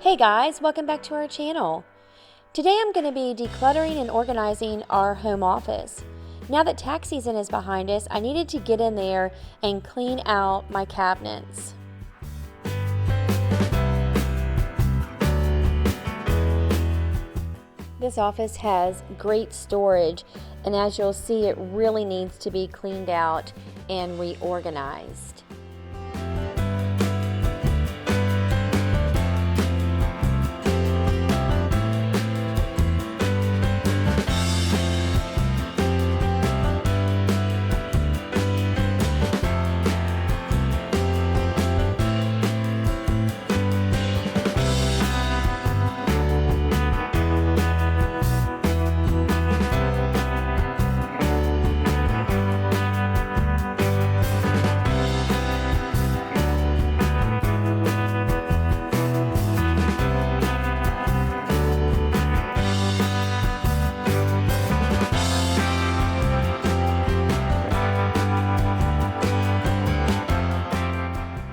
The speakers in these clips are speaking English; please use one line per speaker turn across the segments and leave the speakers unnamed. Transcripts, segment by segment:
Hey guys, welcome back to our channel. Today I'm going to be decluttering and organizing our home office. Now that tax season is behind us, I needed to get in there and clean out my cabinets. This office has great storage, and as you'll see, it really needs to be cleaned out and reorganized.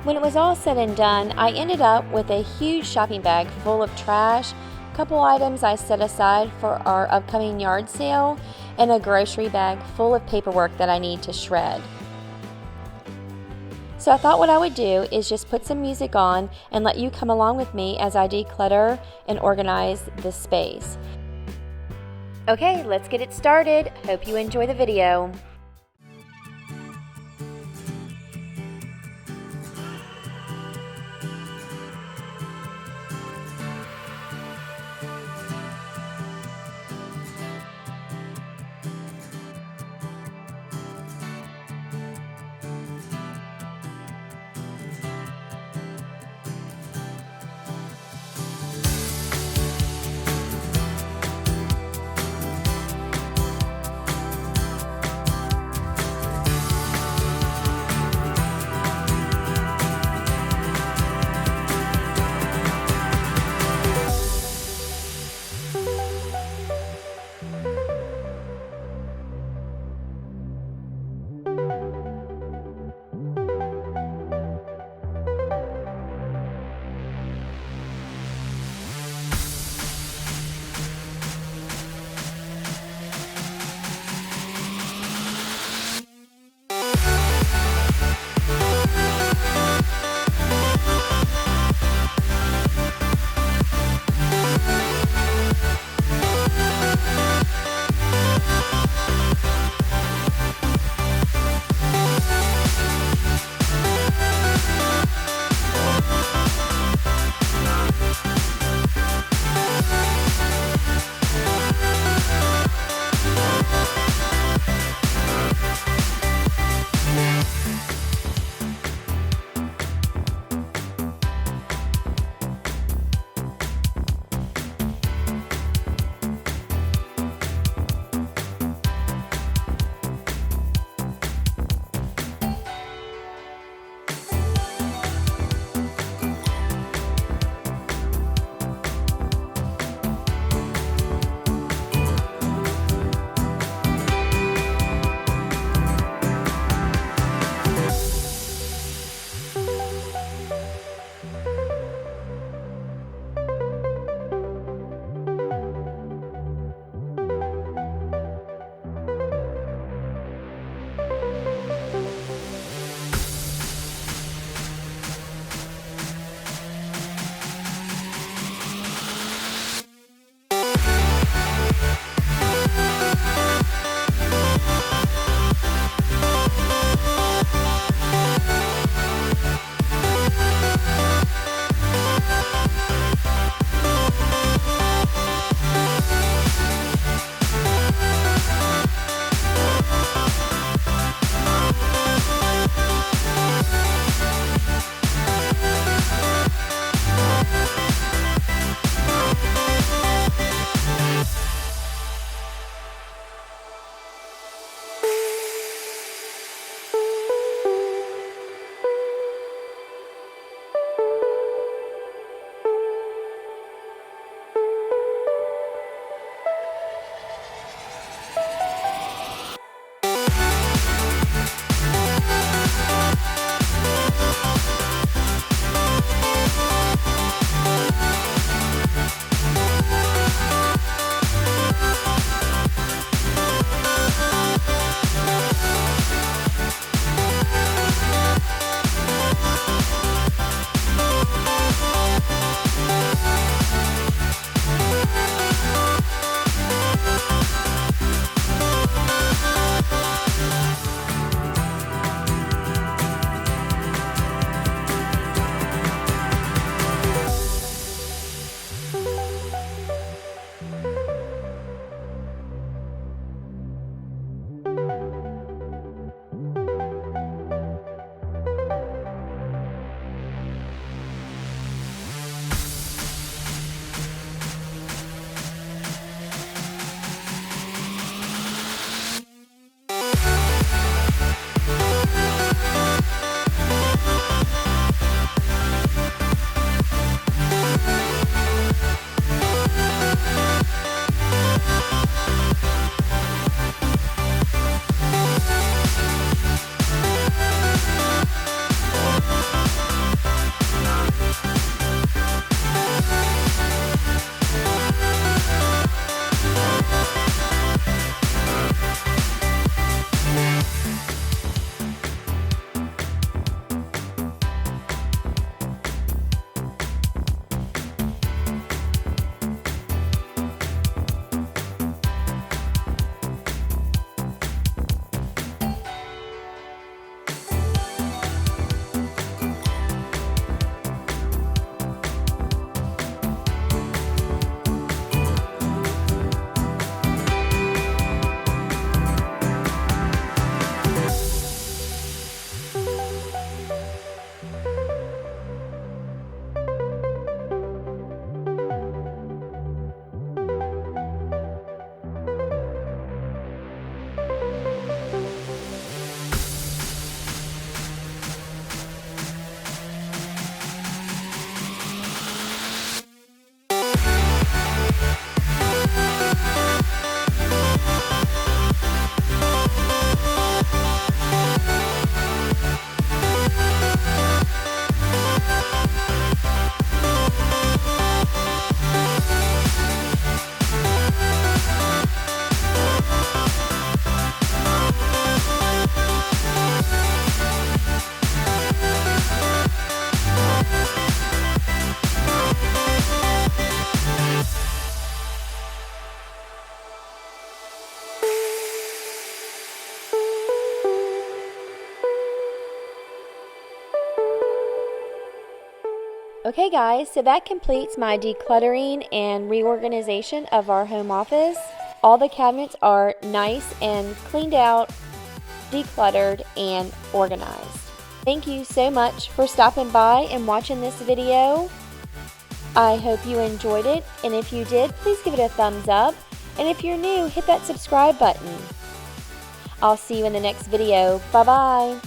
When it was all said and done, I ended up with a huge shopping bag full of trash, a couple items I set aside for our upcoming yard sale, and a grocery bag full of paperwork that I need to shred. So I thought what I would do is just put some music on and let you come along with me as I declutter and organize this space. Okay, let's get it started. Hope you enjoy the video. Okay guys, so that completes my decluttering and reorganization of our home office. All the cabinets are nice and cleaned out, decluttered, and organized. Thank you so much for stopping by and watching this video. I hope you enjoyed it, and if you did, please give it a thumbs up. And if you're new, hit that subscribe button. I'll see you in the next video. Bye-bye.